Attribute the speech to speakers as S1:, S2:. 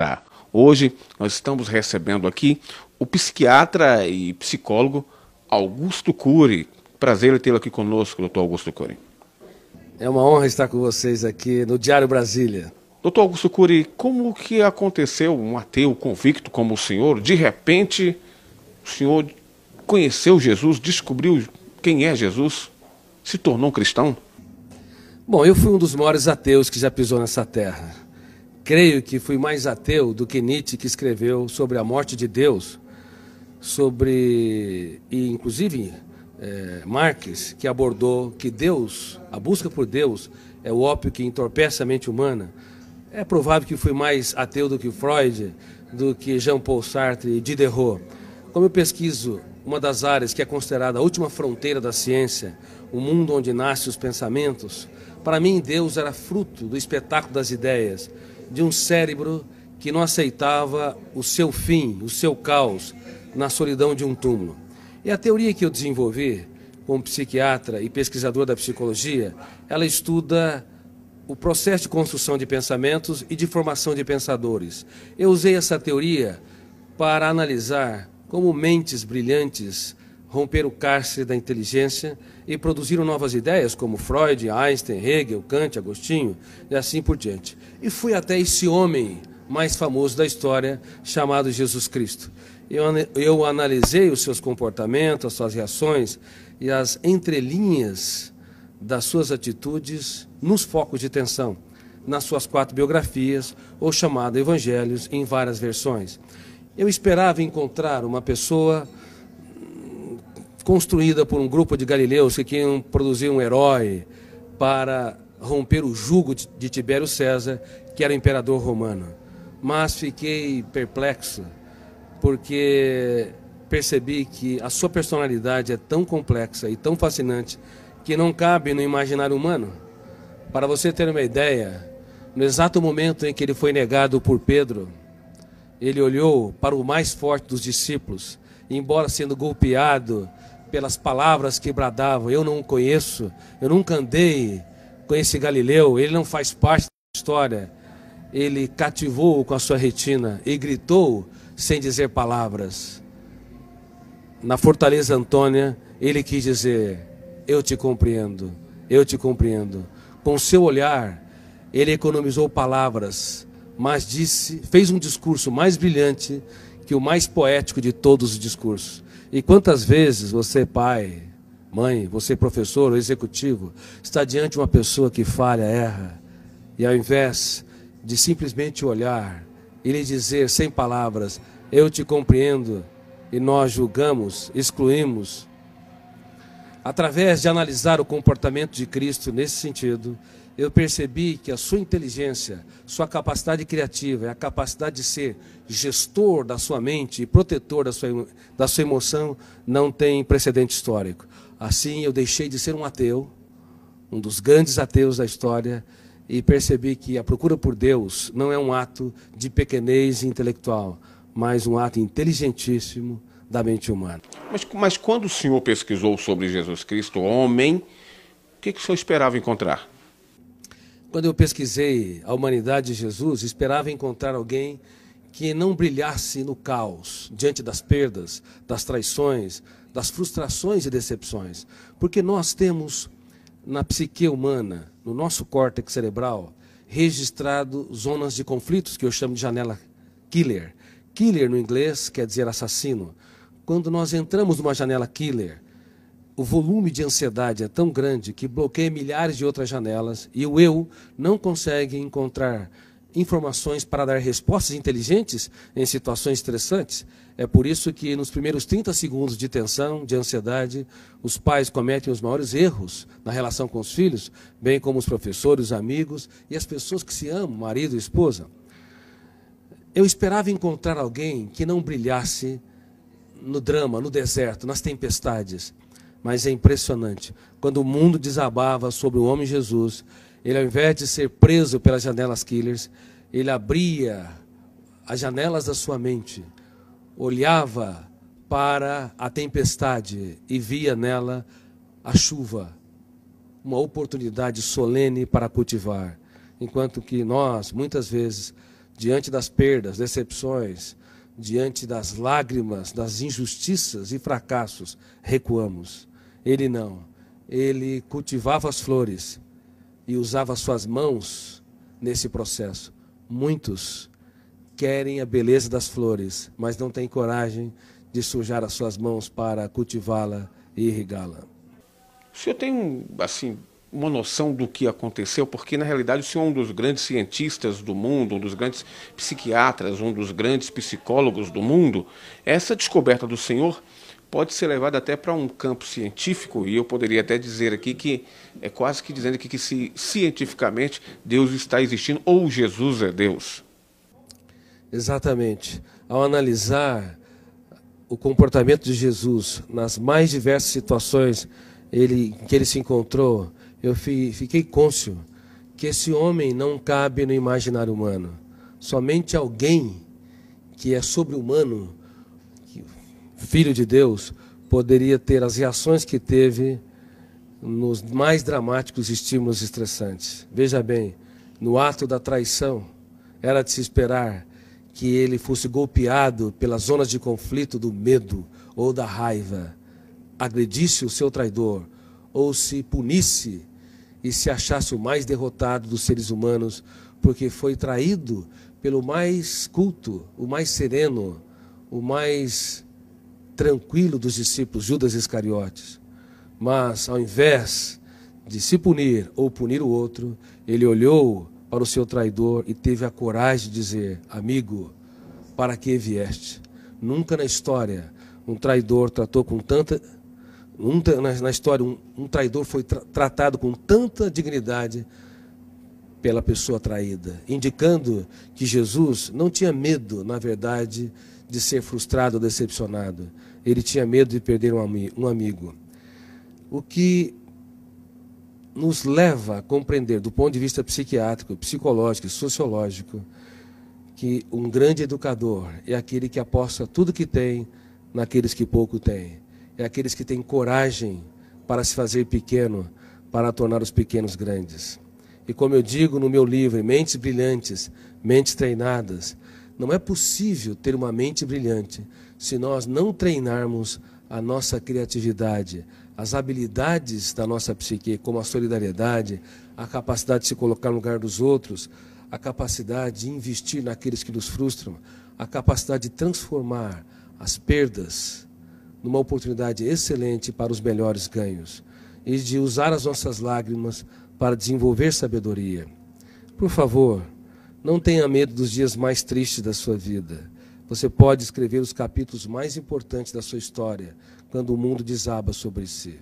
S1: Tá. Hoje nós estamos recebendo aqui o psiquiatra e psicólogo Augusto Cury. Prazer em tê-lo aqui conosco, doutor Augusto Cury.
S2: É uma honra estar com vocês aqui no Diário Brasília.
S1: Doutor Augusto Cury, como que aconteceu um ateu convicto como o senhor? De repente, o senhor conheceu Jesus, descobriu quem é Jesus, se tornou um cristão?
S2: Bom, eu fui um dos maiores ateus que já pisou nessa terra. Creio que fui mais ateu do que Nietzsche, que escreveu sobre a morte de Deus, e inclusive Marx, que abordou que Deus, a busca por Deus, é o ópio que entorpece a mente humana. É provável que fui mais ateu do que Freud, do que Jean-Paul Sartre e Diderot. Como eu pesquiso uma das áreas que é considerada a última fronteira da ciência, o mundo onde nascem os pensamentos, para mim Deus era fruto do espetáculo das ideias, de um cérebro que não aceitava o seu fim, o seu caos, na solidão de um túmulo. E a teoria que eu desenvolvi, como psiquiatra e pesquisador da psicologia, ela estuda o processo de construção de pensamentos e de formação de pensadores. Eu usei essa teoria para analisar como mentes brilhantes romperam o cárcere da inteligência e produziram novas ideias, como Freud, Einstein, Hegel, Kant, Agostinho e assim por diante. E fui até esse homem mais famoso da história, chamado Jesus Cristo. Eu analisei os seus comportamentos, as suas reações e as entrelinhas das suas atitudes nos focos de tensão, nas suas 4 biografias, ou chamado Evangelhos, em várias versões. Eu esperava encontrar uma pessoa construída por um grupo de galileus que queriam produzir um herói para romper o jugo de Tibério César, que era o imperador romano. Mas fiquei perplexo, porque percebi que a sua personalidade é tão complexa e tão fascinante que não cabe no imaginário humano. Para você ter uma ideia, no exato momento em que ele foi negado por Pedro, ele olhou para o mais forte dos discípulos, e, embora sendo golpeado pelas palavras que bradavam, eu não o conheço, eu nunca andei com esse Galileu, ele não faz parte da história, ele cativou com a sua retina e gritou sem dizer palavras. Na Fortaleza Antônia, ele quis dizer: eu te compreendo, eu te compreendo. Com o seu olhar, ele economizou palavras, mas fez um discurso mais brilhante que o mais poético de todos os discursos. E quantas vezes você, pai, mãe, você, professor ou executivo, está diante de uma pessoa que falha, erra, e ao invés de simplesmente olhar e lhe dizer sem palavras: eu te compreendo, e nós julgamos, excluímos. Através de analisar o comportamento de Cristo nesse sentido, eu percebi que a sua inteligência, sua capacidade criativa e a capacidade de ser gestor da sua mente e protetor da sua emoção não tem precedente histórico. Assim, eu deixei de ser um ateu, um dos grandes ateus da história, e percebi que a procura por Deus não é um ato de pequenez intelectual, mas um ato inteligentíssimo da mente humana.
S1: Mas quando o senhor pesquisou sobre Jesus Cristo, homem, o que o senhor esperava encontrar?
S2: Quando eu pesquisei a humanidade de Jesus, esperava encontrar alguém que não brilhasse no caos, diante das perdas, das traições, das frustrações e decepções. Porque nós temos na psique humana, no nosso córtex cerebral, registrado zonas de conflitos que eu chamo de janela killer. Killer no inglês quer dizer assassino. Quando nós entramos numa janela killer, o volume de ansiedade é tão grande que bloqueia milhares de outras janelas e o eu não consegue encontrar informações para dar respostas inteligentes em situações estressantes. É por isso que nos primeiros 30 segundos de tensão, de ansiedade, os pais cometem os maiores erros na relação com os filhos, bem como os professores, os amigos e as pessoas que se amam, marido e esposa. Eu esperava encontrar alguém que não brilhasse no drama, no deserto, nas tempestades. Mas é impressionante, quando o mundo desabava sobre o homem Jesus, ele, ao invés de ser preso pelas janelas killers, ele abria as janelas da sua mente, olhava para a tempestade e via nela a chuva, uma oportunidade solene para cultivar. Enquanto que nós, muitas vezes, diante das perdas, decepções, diante das lágrimas, das injustiças e fracassos, recuamos. Ele não. Ele cultivava as flores e usava suas mãos nesse processo. Muitos querem a beleza das flores, mas não têm coragem de sujar as suas mãos para cultivá-la e irrigá-la.
S1: O senhor tem, assim, uma noção do que aconteceu? Porque, na realidade, o senhor é um dos grandes cientistas do mundo, um dos grandes psiquiatras, um dos grandes psicólogos do mundo. Essa descoberta do senhor pode ser levada até para um campo científico, e eu poderia até dizer aqui que é quase que dizendo aqui que se cientificamente Deus está existindo ou Jesus é Deus.
S2: Exatamente. Ao analisar o comportamento de Jesus nas mais diversas situações que ele se encontrou, eu fiquei cônscio que esse homem não cabe no imaginário humano. Somente alguém que é sobre-humano, filho de Deus, poderia ter as reações que teve nos mais dramáticos estímulos estressantes. Veja bem, no ato da traição, era de se esperar que ele fosse golpeado pelas zonas de conflito do medo ou da raiva, agredisse o seu traidor, ou se punisse e se achasse o mais derrotado dos seres humanos, porque foi traído pelo mais culto, o mais sereno, o mais tranquilo dos discípulos, Judas Iscariotes. Mas, ao invés de se punir ou punir o outro, ele olhou para o seu traidor e teve a coragem de dizer: amigo, para que vieste? Nunca na história um traidor tratou com tanta... Na história, um traidor foi tratado com tanta dignidade pela pessoa traída, indicando que Jesus não tinha medo, na verdade, de ser frustrado ou decepcionado. Ele tinha medo de perder um amigo. O que nos leva a compreender, do ponto de vista psiquiátrico, psicológico e sociológico, que um grande educador é aquele que aposta tudo que tem naqueles que pouco têm. É aqueles que têm coragem para se fazer pequeno, para tornar os pequenos grandes. E como eu digo no meu livro, Mentes Brilhantes, Mentes Treinadas, não é possível ter uma mente brilhante se nós não treinarmos a nossa criatividade, as habilidades da nossa psique, como a solidariedade, a capacidade de se colocar no lugar dos outros, a capacidade de investir naqueles que nos frustram, a capacidade de transformar as perdas numa oportunidade excelente para os melhores ganhos e de usar as nossas lágrimas para desenvolver sabedoria. Por favor, não tenha medo dos dias mais tristes da sua vida. Você pode escrever os capítulos mais importantes da sua história quando o mundo desaba sobre si.